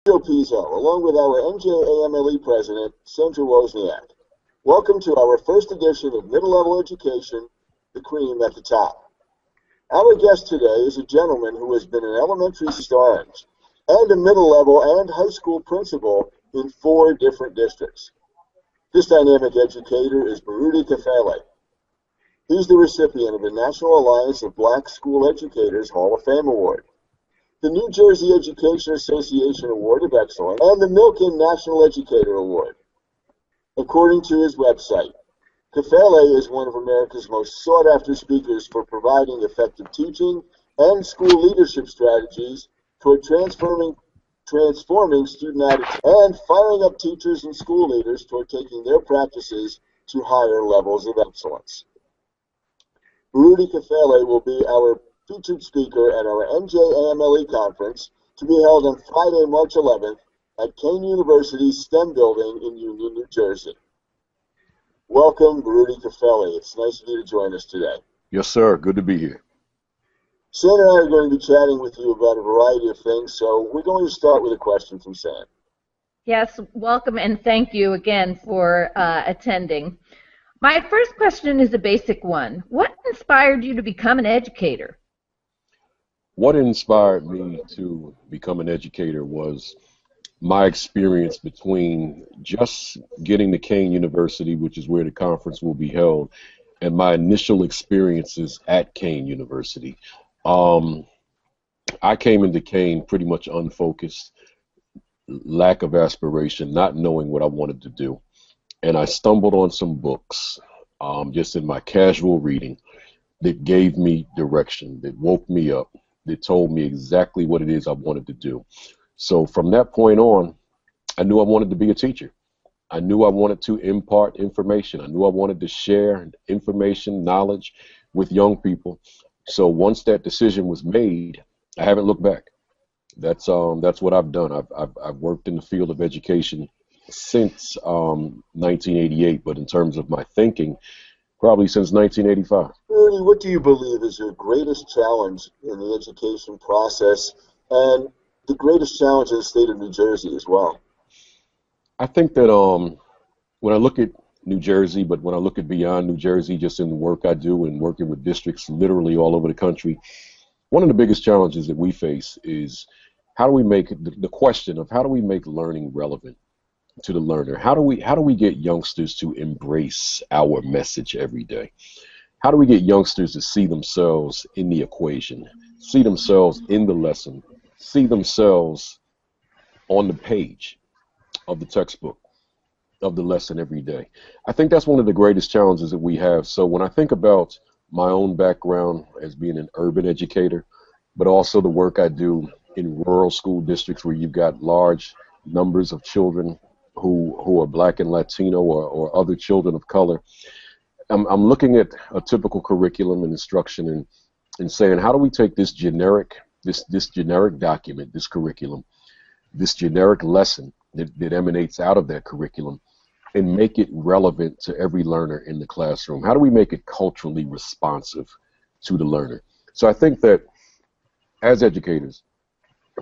Pizzo, along with our NJAMLE president, Sandra Wozniak. Welcome to our first edition of Middle-Level Education, the cream at the top. Our guest today is a gentleman who has been an elementary sergeant and a middle-level and high school principal in 4 different districts. This dynamic educator is Baruti Kafele. He's the recipient of the National Alliance of Black School Educators Hall of Fame Award, the New Jersey Education Association Award of Excellence, and the Milken National Educator Award. According to his website, Kafele is one of America's most sought-after speakers for providing effective teaching and school leadership strategies toward transforming student attitudes and firing up teachers and school leaders toward taking their practices to higher levels of excellence. Baruti Kafele will be our featured speaker at our NJAMLE conference to be held on Friday, March 11th at Kane University's STEM building in Union, New Jersey. Welcome, Baruti Kafele. It's nice of you to join us today. Yes, sir. Good to be here. Sam and I are going to be chatting with you about a variety of things, so we're going to start with a question from Sam. Yes, welcome and thank you again for attending. My first question is a basic one. What inspired you to become an educator? What inspired me to become an educator was my experience between just getting to Kane University, which is where the conference will be held, and my initial experiences at Kane University. I came into Kane pretty much unfocused, lack of aspiration, not knowing what I wanted to do. And I stumbled on some books, just in my casual reading, that gave me direction, that woke me up, that told me exactly what it is I wanted to do. So from that point on, I knew I wanted to be a teacher. I knew I wanted to impart information. I knew I wanted to share information, knowledge with young people. So once that decision was made, I haven't looked back. That's what I've done. I've worked in the field of education since 1988, but in terms of my thinking, probably since 1985. Baruti, what do you believe is your greatest challenge in the education process and the greatest challenge in the state of New Jersey as well? I think that when I look at New Jersey, but when I look at beyond New Jersey, just in the work I do and working with districts literally all over the country, one of the biggest challenges that we face is how do we make the question of how do we make learning relevant to the learner? How do we get youngsters to embrace our message every day? How do we get youngsters to see themselves in the equation, see themselves in the lesson, see themselves on the page of the textbook, of the lesson every day? I think that's one of the greatest challenges that we have. So when I think about my own background as being an urban educator, but also the work I do in rural school districts where you've got large numbers of children who are Black and Latino or other children of color, I'm looking at a typical curriculum and instruction and saying, how do we take this generic document, this curriculum, this generic lesson that emanates out of that curriculum and make it relevant to every learner in the classroom? How do we make it culturally responsive to the learner? So I think that as educators,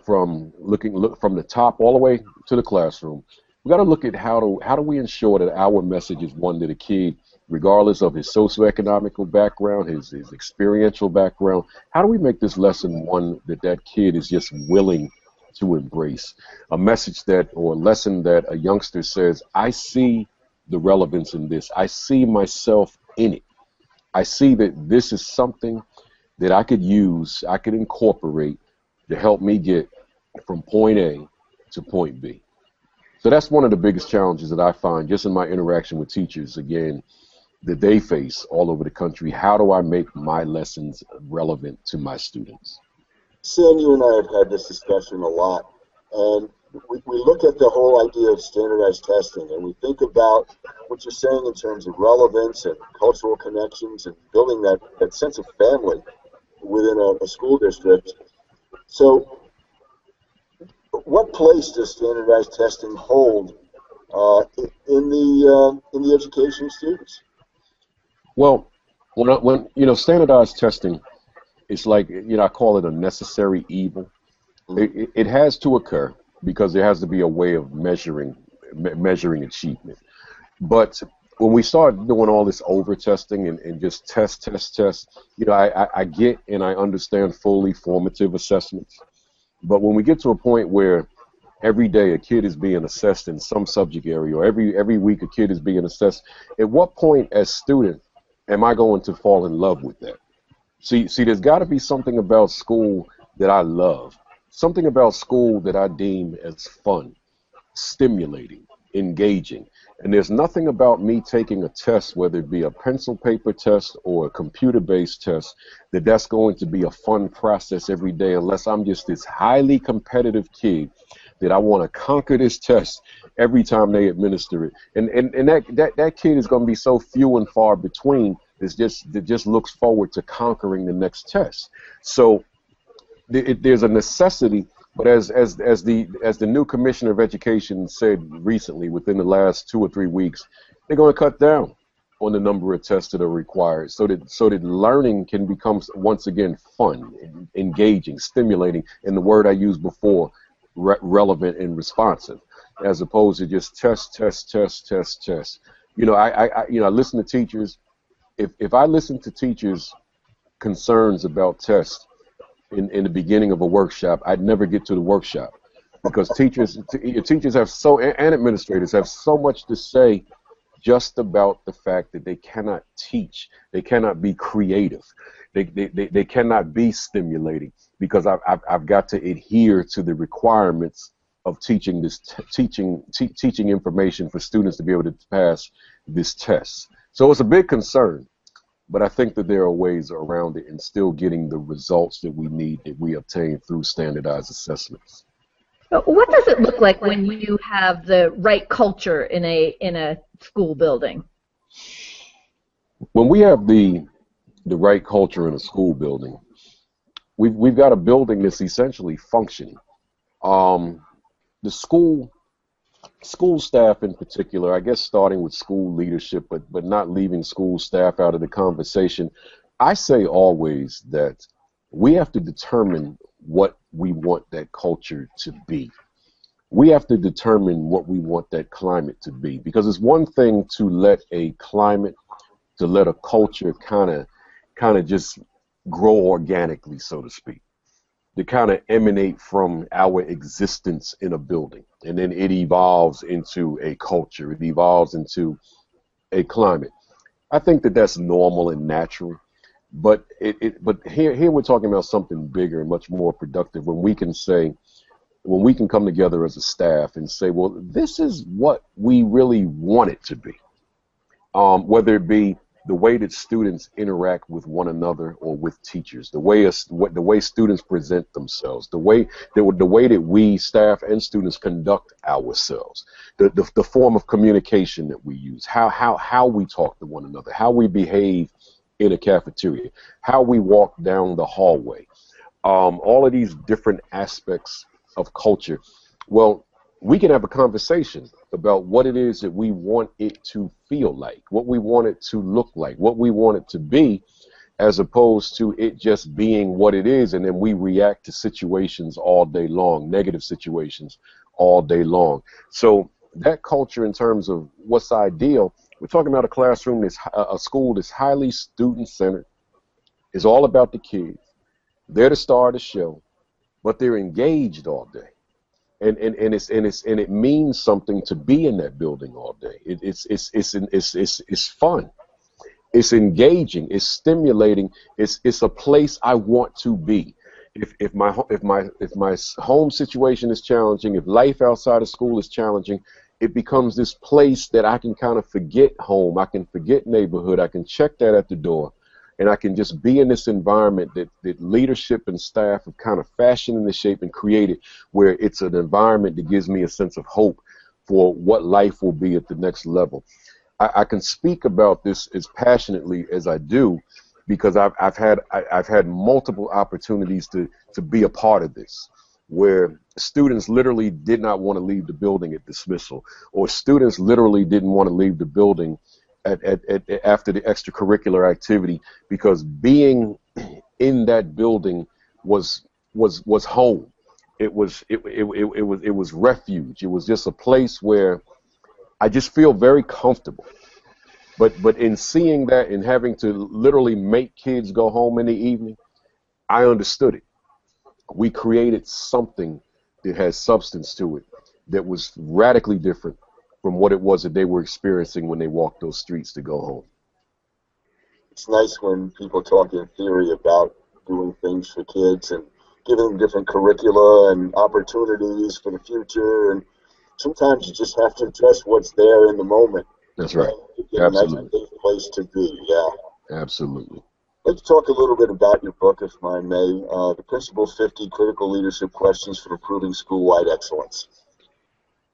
from the top all the way to the classroom, we got to look at how do we ensure that our message is one that a kid, regardless of his socioeconomic background, his experiential background, how do we make this lesson one that kid is just willing to embrace? A message or a lesson that a youngster says, I see the relevance in this. I see myself in it. I see that this is something that I could use, I could incorporate to help me get from point A to point B. So that's one of the biggest challenges that I find just in my interaction with teachers, again, that they face all over the country. How do I make my lessons relevant to my students? Sam, you and I have had this discussion a lot, and we look at the whole idea of standardized testing, and we think about what you're saying in terms of relevance and cultural connections and building that sense of family within a school district. So what place does standardized testing hold in the education of students? Well, when standardized testing, it's like, I call it a necessary evil. It has to occur because there has to be a way of measuring achievement. But when we start doing all this over testing and just test, you know, I get and I understand fully formative assessments. But when we get to a point where every day a kid is being assessed in some subject area, or every week a kid is being assessed, at what point as student am I going to fall in love with that? See, there's got to be something about school that I love, something about school that I deem as fun, stimulating, engaging. And there's nothing about me taking a test, whether it be a pencil paper test or a computer-based test, that's going to be a fun process every day, unless I'm just this highly competitive kid that I want to conquer this test every time they administer it. And that kid is going to be so few and far between that just looks forward to conquering the next test. So there's a necessity. But as the new Commissioner of Education said recently, within the last 2 or 3 weeks, they're going to cut down on the number of tests that are required, so that learning can become once again fun, engaging, stimulating, and the word I used before, relevant and responsive, as opposed to just test. You know, I listen to teachers. If I listen to teachers' concerns about tests in the beginning of a workshop, I'd never get to the workshop, because teachers have and administrators have so much to say just about the fact that they cannot teach, they cannot be creative, they cannot be stimulating, because I've got to adhere to the requirements of teaching teaching information for students to be able to pass this test. So it's a big concern. But I think that there are ways around it and still getting the results that we need, that we obtain through standardized assessments. What does it look like when you have the right culture in a school building? When we have the right culture in a school building, we've got a building that's essentially functioning. The school staff in particular, I guess starting with school leadership, but not leaving school staff out of the conversation, I say always that we have to determine what we want that culture to be. We have to determine what we want that climate to be, because it's one thing to let a climate, to let a culture kind of just grow organically, so to speak, to kind of emanate from our existence in a building, and then it evolves into a culture, it evolves into a climate. I think that that's normal and natural, but here we're talking about something bigger and much more productive, when we can come together as a staff and say, well, this is what we really want it to be, whether it be the way that students interact with one another or with teachers, the way students present themselves, the way that we staff and students conduct ourselves, the form of communication that we use, how we talk to one another, how we behave in a cafeteria, how we walk down the hallway, all of these different aspects of culture. Well, we can have a conversation about what it is that we want it to feel like, what we want it to look like, what we want it to be, as opposed to it just being what it is, and then we react to situations all day long, negative situations all day long. So that culture, in terms of what's ideal, we're talking about a school that's highly student-centered, is all about the kids. They're the star of the show, but they're engaged all day. And it means something to be in that building all day. It's fun. It's engaging. It's stimulating. It's a place I want to be. If my home situation is challenging, if life outside of school is challenging, it becomes this place that I can kind of forget home. I can forget neighborhood. I can check that at the door. And I can just be in this environment that leadership and staff have kind of fashioned in the shape and created, where it's an environment that gives me a sense of hope for what life will be at the next level. I can speak about this as passionately as I do because I've had multiple opportunities to be a part of this, where students literally did not want to leave the building at dismissal, or students literally didn't want to leave the building after the extracurricular activity, because being in that building was home. it was refuge. It was just a place where I just feel very comfortable. But in seeing that and having to literally make kids go home in the evening, I understood it. We created something that has substance to it that was radically different from what it was that they were experiencing when they walked those streets to go home. It's nice when people talk in theory about doing things for kids and giving them different curricula and opportunities for the future. And sometimes you just have to address what's there in the moment. That's right. It's Absolutely. a nice place to be, yeah. Absolutely. Let's talk a little bit about your book, if I may, The Principal 50 Critical Leadership Questions for Improving School-Wide Excellence.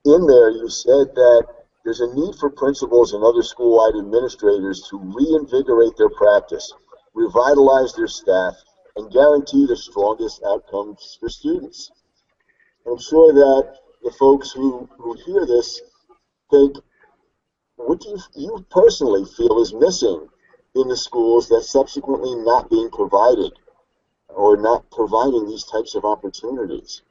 In there, you said that there's a need for principals and other school-wide administrators to reinvigorate their practice, revitalize their staff, and guarantee the strongest outcomes for students. I'm sure that the folks who hear this think, what do you personally feel is missing in the schools that's subsequently not being provided or not providing these types of opportunities?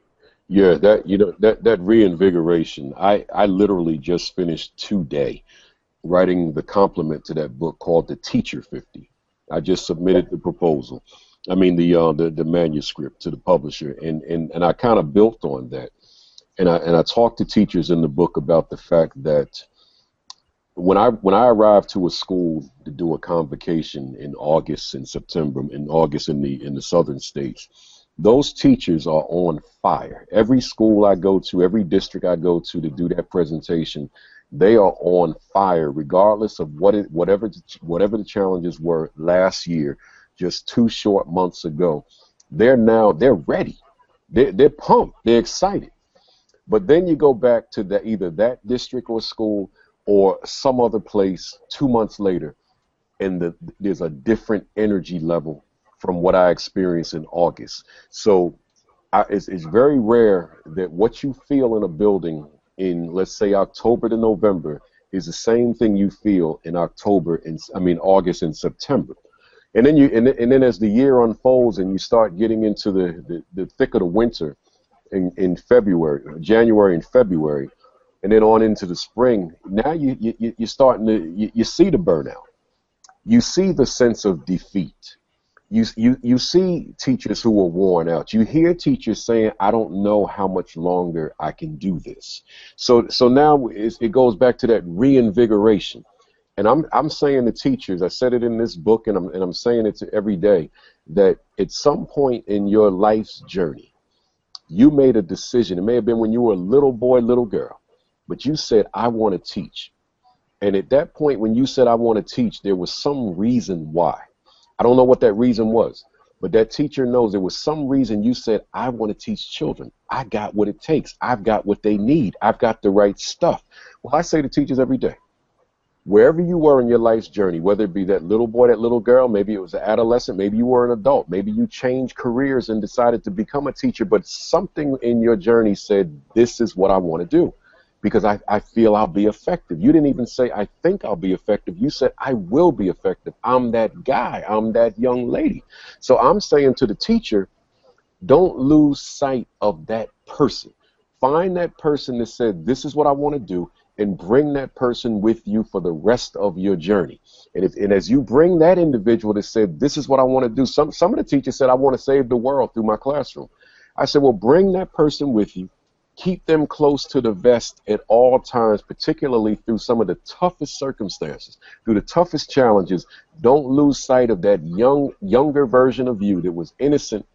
Yeah, that reinvigoration. I literally just finished today writing the complement to that book called The Teacher 50. I just submitted the proposal. I mean the manuscript to the publisher, and I kind of built on that. And I talked to teachers in the book about the fact that when I arrived to a school to do a convocation in August and September, in August in the southern states, those teachers are on fire. Every school I go to, every district I go to do that presentation, they are on fire, regardless of whatever the challenges were last year, just 2 short months ago. They're ready. They're pumped. They're excited. But then you go back to either that district or school or some other place 2 months later, and there's a different energy level from what I experienced in August. So it's very rare that what you feel in a building in, let's say, October to November is the same thing you feel in August and September. And then as the year unfolds and you start getting into the thick of the winter in February, January and February, and then on into the spring, now you're starting to you see the burnout. You see the sense of defeat. You see teachers who are worn out. You hear teachers saying, I don't know how much longer I can do this. So now it goes back to that reinvigoration. And I'm saying to teachers, I said it in this book, and I'm saying it to every day, that at some point in your life's journey, you made a decision. It may have been when you were a little boy, little girl, but you said, I want to teach. And at that point, when you said, I want to teach, there was some reason why. I don't know what that reason was, but that teacher knows there was some reason you said, I want to teach children. I got what it takes. I've got what they need. I've got the right stuff. Well, I say to teachers every day, wherever you were in your life's journey, whether it be that little boy, that little girl, maybe it was an adolescent, maybe you were an adult, maybe you changed careers and decided to become a teacher, but something in your journey said, this is what I want to do because I feel I'll be effective. You didn't even say, I think I'll be effective. You said, I will be effective. I'm that guy. I'm that young lady. So I'm saying to the teacher, don't lose sight of that person. Find that person that said, this is what I want to do, and bring that person with you for the rest of your journey. And as you bring that individual that said, this is what I want to do, some of the teachers said, I want to save the world through my classroom. I said, well, bring that person with you. Keep them close to the vest at all times, particularly through some of the toughest circumstances, through the toughest challenges. Don't lose sight of that younger version of you that was innocent,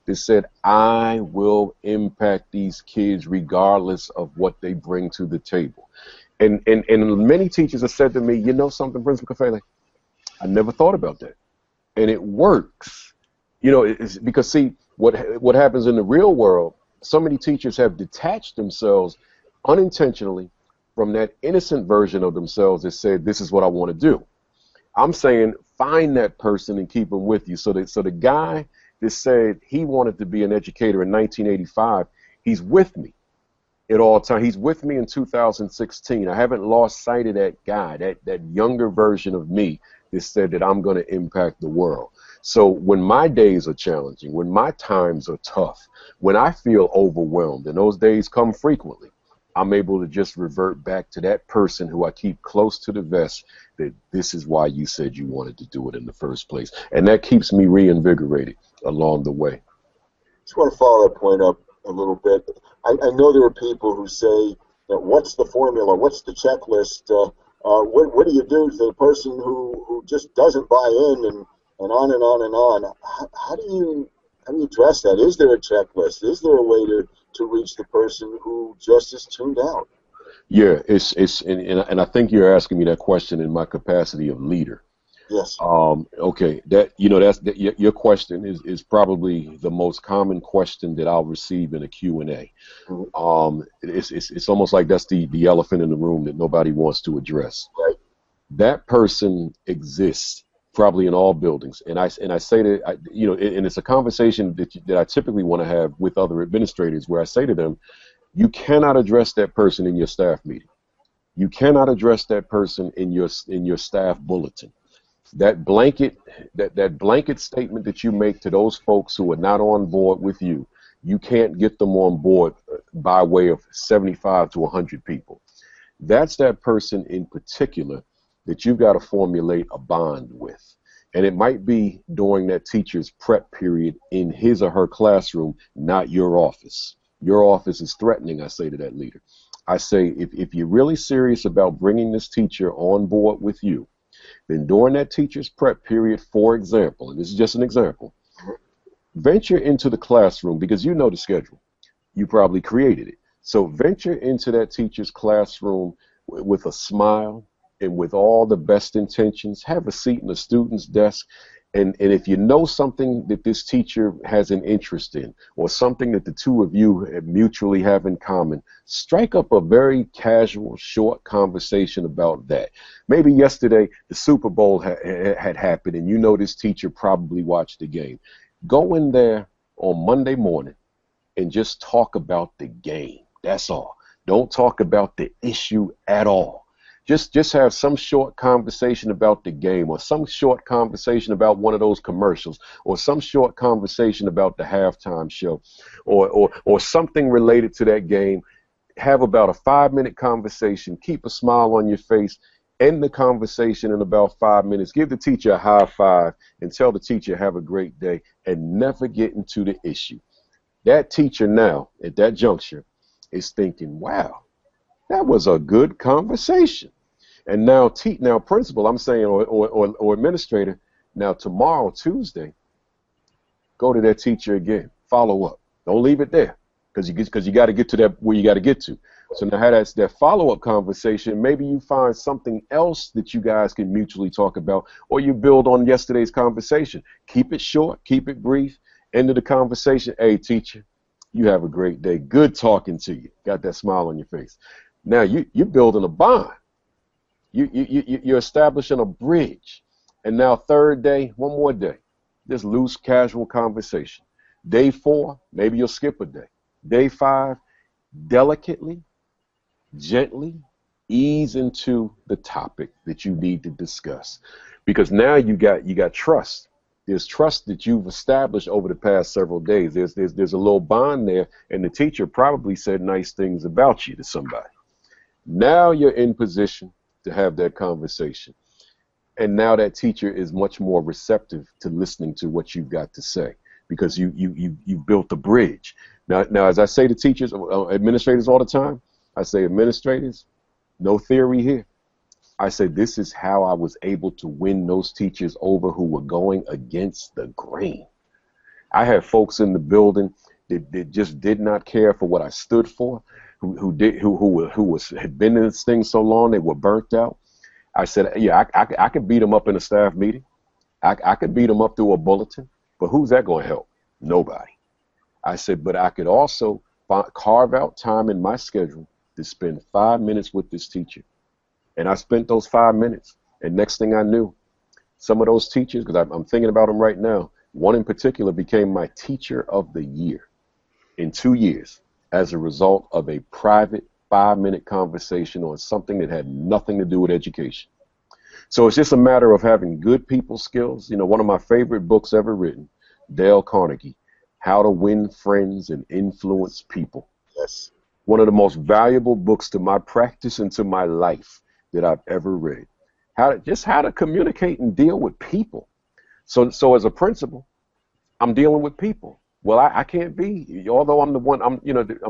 that said, I will impact these kids regardless of what they bring to the table. And many teachers have said to me, you know something, Principal Kafele, I never thought about that. And it works. You know, it's because, see, what happens in the real world, so many teachers have detached themselves unintentionally from that innocent version of themselves that said, this is what I want to do. I'm saying find that person and keep them with you. So the guy that said he wanted to be an educator in 1985, he's with me at all times. He's with me in 2016. I haven't lost sight of that guy, that younger version of me that said that I'm going to impact the world. So when my days are challenging, when my times are tough, when I feel overwhelmed, and those days come frequently, I'm able to just revert back to that person who I keep close to the vest, that this is why you said you wanted to do it in the first place. And that keeps me reinvigorated along the way. Just want to follow that point up a little bit. I know there are people who say, what's the formula? What's the checklist? What do you do to the person who just doesn't buy in, and on and on and on? How do you address that? Is there a checklist? Is there a way to reach the person who just is tuned out? Yeah, and I think you're asking me that question in my capacity of leader. Yes. Okay. Your question is probably the most common question that I'll receive in a Q&A. Mm-hmm. It's almost like that's the elephant in the room that nobody wants to address. Right. That person exists probably in all buildings, and I say that and it's a conversation that I typically want to have with other administrators, where I say to them, you cannot address that person in your staff meeting. You cannot address that person in your staff bulletin. That blanket statement that you make to those folks who are not on board with you, you can't get them on board by way of 75 to 100 people. That's that person in particular that you've got to formulate a bond with. And it might be during that teacher's prep period in his or her classroom, not your office. Your office is threatening, I say to that leader. I say, if you're really serious about bringing this teacher on board with you, then during that teacher's prep period, for example, and this is just an example, venture into the classroom, because you know the schedule. You probably created it. So venture into that teacher's classroom with a smile and with all the best intentions. Have a seat in the student's desk. And if you know something that this teacher has an interest in, or something that the two of you mutually have in common, strike up a very casual, short conversation about that. Maybe yesterday the Super Bowl had happened, and you know this teacher probably watched the game. Go in there on Monday morning and just talk about the game. That's all. Don't talk about the issue at all. Just have some short conversation about the game, or some short conversation about one of those commercials, or some short conversation about the halftime show, or something related to that game. Have about a 5-minute conversation. Keep a smile on your face. End the conversation in about 5 minutes. Give the teacher a high five and tell the teacher have a great day, and never get into the issue. That teacher now, at that juncture, is thinking, wow, that was a good conversation. And now principal, I'm saying, or administrator, now tomorrow, Tuesday, go to that teacher again. Follow up. Don't leave it there, because you got to get to that where you got to get to. So now have that follow-up conversation. Maybe you find something else that you guys can mutually talk about, or you build on yesterday's conversation. Keep it short. Keep it brief. End of the conversation. Hey, teacher, you have a great day. Good talking to you. Got that smile on your face. Now you're building a bond. You're establishing a bridge. And now third day, one more day, this loose, casual conversation. Day 4, maybe you'll skip a day. Day 5, delicately, gently ease into the topic that you need to discuss. Because now you got trust. There's trust that you've established over the past several days. There's a little bond there, and the teacher probably said nice things about you to somebody. Now you're in position to have that conversation. And now that teacher is much more receptive to listening to what you've got to say, because you built a bridge. Now, as I say to teachers, administrators all the time, I say, administrators, no theory here. I say, this is how I was able to win those teachers over who were going against the grain. I had folks in the building that just did not care for what I stood for, who had been in this thing so long they were burnt out. I said, yeah, I could beat them up in a staff meeting. I could beat them up through a bulletin, but who's that going to help? Nobody. I said, but I could also carve out time in my schedule to spend 5 minutes with this teacher. And I spent those 5 minutes. And next thing I knew, some of those teachers, because I'm thinking about them right now, one in particular became my teacher of the year in 2 years as a result of a private 5-minute conversation on something that had nothing to do with education. So it's just a matter of having good people skills. You know, one of my favorite books ever written, Dale Carnegie, How to Win Friends and Influence People. Yes. One of the most valuable books to my practice and to my life that I've ever read. How to communicate and deal with people. So as a principal, I'm dealing with people. Well, I can't be, although I'm the one, I'm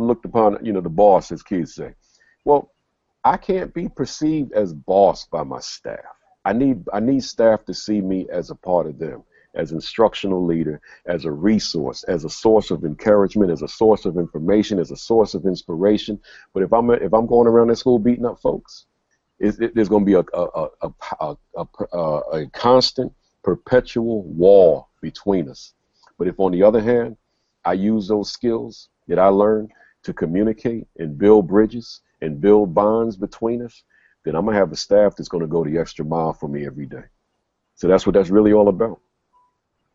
looked upon, the boss, as kids say. Well, I can't be perceived as boss by my staff. I need staff to see me as a part of them, as instructional leader, as a resource, as a source of encouragement, as a source of information, as a source of inspiration. But if I'm going around that school beating up folks, there's going to be a constant, perpetual wall between us. But if, on the other hand, I use those skills that I learned to communicate and build bridges and build bonds between us, then I'm going to have a staff that's going to go the extra mile for me every day. So that's what that's really all about.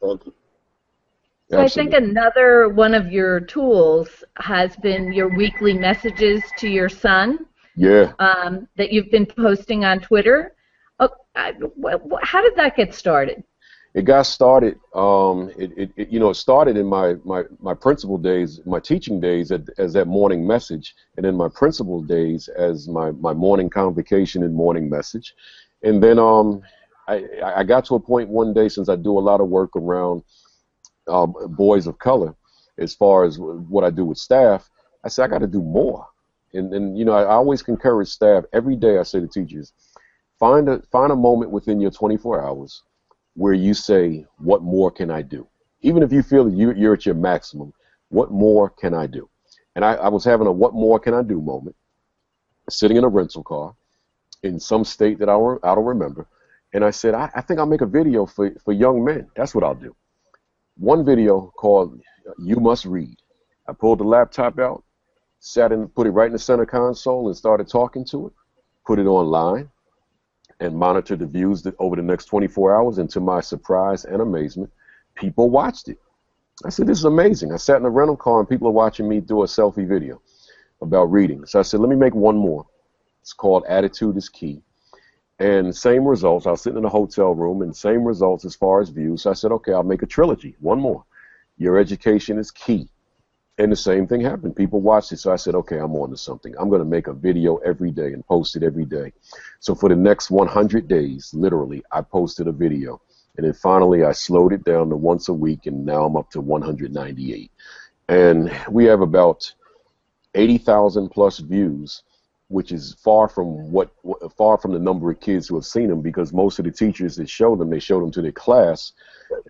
Thank you. So absolutely. I think another one of your tools has been your weekly messages to your son. Yeah. That you've been posting on Twitter. How did that get started? It got started. It started in my principal days, my teaching days as that morning message, and in my principal days as my morning convocation and morning message. And then I got to a point one day, since I do a lot of work around boys of color, as far as what I do with staff, I said I got to do more. And I always encourage staff every day. I say to teachers, find a moment within your 24 hours where you say, what more can I do? Even if you feel that you're at your maximum, what more can I do? And I was having a what more can I do moment, sitting in a rental car in some state that I don't remember. And I said, I think I'll make a video for young men. That's what I'll do. One video called You Must Read. I pulled the laptop out, put it right in the center console and started talking to it, put it online, and monitored the views over the next 24 hours. And to my surprise and amazement, people watched it. I said, this is amazing. I sat in a rental car and people are watching me do a selfie video about reading. So I said, let me make one more. It's called Attitude is Key. And same results. I was sitting in a hotel room and same results as far as views. So I said, okay, I'll make a trilogy. One more. Your education is key. And the same thing happened. People watched it. So I said, okay, I'm on to something. I'm going to make a video every day and post it every day. So for the next 100 days, literally, I posted a video. And then finally, I slowed it down to once a week, and now I'm up to 198. And we have about 80,000 plus views, which is far from the number of kids who have seen them, because most of the teachers that show them, they show them to their class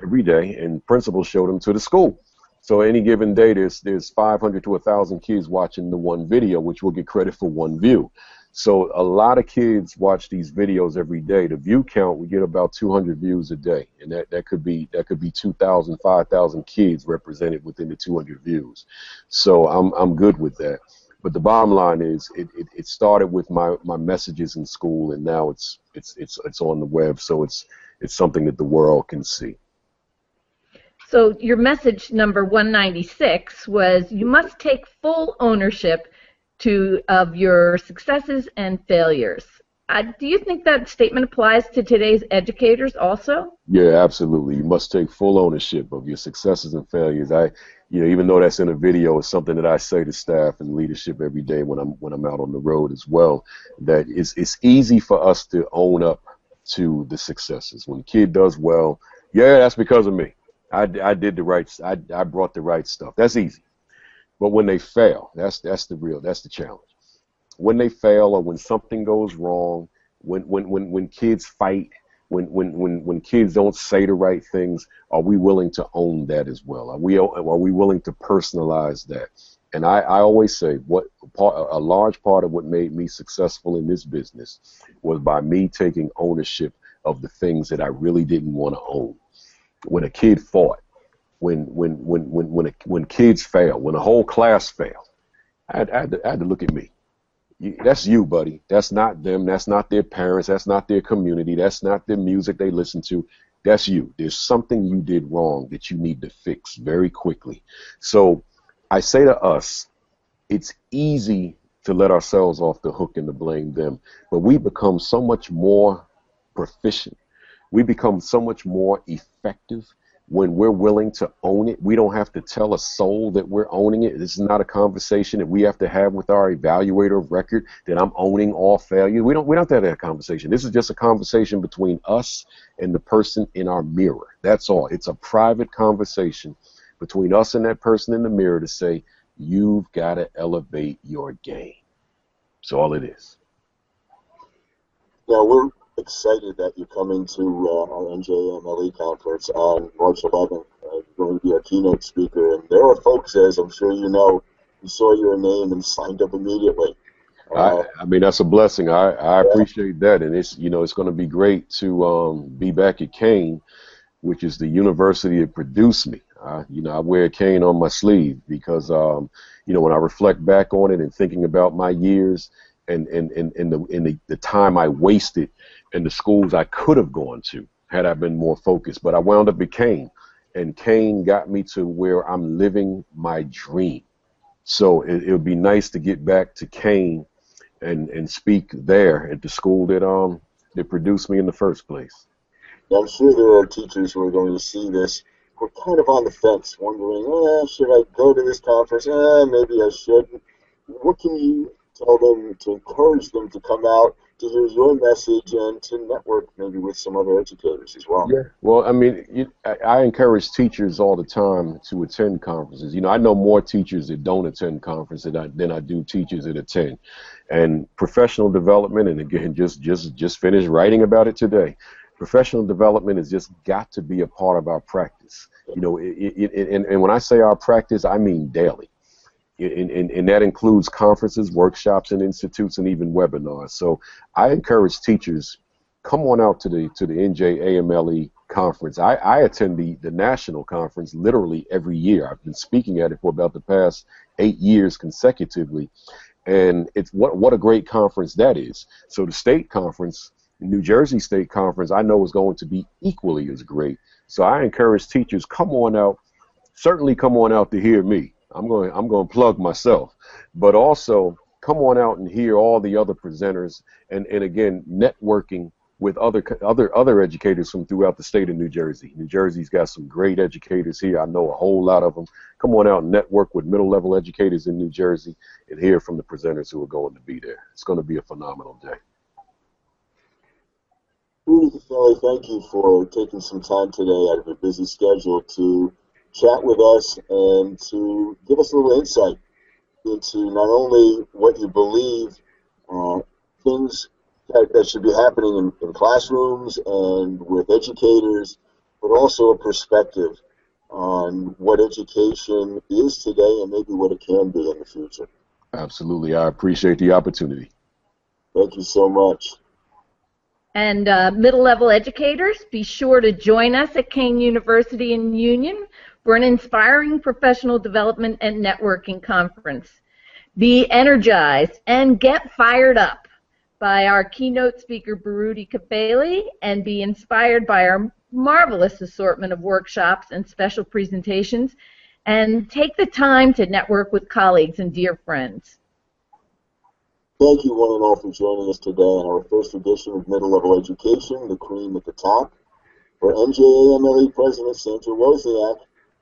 every day, and principals show them to the school. So any given day, there's 500 to 1,000 kids watching the one video, which will get credit for one view. So a lot of kids watch these videos every day. The view count, we get about 200 views a day, and that could be 2,000, 5,000 kids represented within the 200 views. So I'm good with that. But the bottom line is, it started with my messages in school, and now it's on the web. So it's something that the world can see. So your message number 196 was, you must take full ownership of your successes and failures. Do you think that statement applies to today's educators also? Yeah, absolutely. You must take full ownership of your successes and failures. Even though that's in a video, it's something that I say to staff and leadership every day when I'm out on the road as well. That it's easy for us to own up to the successes. When a kid does well, yeah, that's because of me. I did the right. I brought the right stuff. That's easy. But when they fail, that's the challenge. When they fail, or when something goes wrong, when kids fight, when kids don't say the right things, are we willing to own that as well? Are we willing to personalize that? And I always say, a large part of what made me successful in this business was by me taking ownership of the things that I really didn't want to own. When a kid fought, when kids fail, when a whole class failed, I had to look at me. That's you, buddy. That's not them. That's not their parents. That's not their community. That's not the music they listen to. That's you. There's something you did wrong that you need to fix very quickly. So I say to us, it's easy to let ourselves off the hook and to blame them, but we become so much more proficient. We become so much more effective when we're willing to own it. We don't have to tell a soul that we're owning it. This is not a conversation that we have to have with our evaluator of record that I'm owning all failure. We don't have to have that conversation. This is just a conversation between us and the person in our mirror. That's all. It's a private conversation between us and that person in the mirror to say, you've got to elevate your game. That's all it is. Now, we're excited that you're coming to our NJAMLE conference on March 11th. You're going to be our keynote speaker, and there are folks, as I'm sure you know, who saw your name and signed up immediately. I mean, that's a blessing. I appreciate that, and it's it's going to be great to be back at Kane, which is the university that produced me. I wear Kane on my sleeve because when I reflect back on it and thinking about my years and the time I wasted and the schools I could have gone to had I been more focused. But I wound up at Kane, and Kane got me to where I'm living my dream. So it would be nice to get back to Kane and speak there at the school that produced me in the first place. I'm sure there are teachers who are going to see this who are kind of on the fence, wondering, should I go to this conference? Maybe I shouldn't. What can you tell them to encourage them to come out to hear your message and to network maybe with some other educators as well? Yeah. Well, I mean, I encourage teachers all the time to attend conferences. I know more teachers that don't attend conferences than I do teachers that attend. And professional development, and again, just finished writing about it today. Professional development has just got to be a part of our practice. And when I say our practice, I mean daily. And that includes conferences, workshops, and institutes, and even webinars. So I encourage teachers, come on out to the NJAMLE conference. I attend the national conference literally every year. I've been speaking at it for about the past 8 years consecutively. And it's what a great conference that is. So the state conference, New Jersey State Conference, I know is going to be equally as great. So I encourage teachers, come on out. Certainly come on out to hear me. I'm going to plug myself, but also come on out and hear all the other presenters, and again, networking with other educators from throughout the state of New Jersey. New Jersey's got some great educators here. I know a whole lot of them. Come on out and network with middle-level educators in New Jersey and hear from the presenters who are going to be there. It's going to be a phenomenal day. Baruti Kafele, thank you for taking some time today out of your busy schedule to chat with us and to give us a little insight into not only what you believe, things that should be happening in classrooms and with educators, but also a perspective on what education is today and maybe what it can be in the future. Absolutely. I appreciate the opportunity. Thank you so much. And middle-level educators, be sure to join us at Kane University in Union for an inspiring professional development and networking conference. Be energized and get fired up by our keynote speaker, Baruti Kafele, and be inspired by our marvelous assortment of workshops and special presentations, and take the time to network with colleagues and dear friends. Thank you, one and all, for joining us today on our first edition of Middle Level Education, the cream at the top. For NJAMLE President Sandra Wozniak,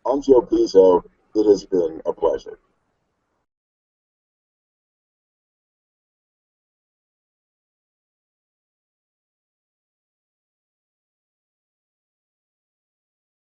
I'm Joe Pizzo. It has been a pleasure.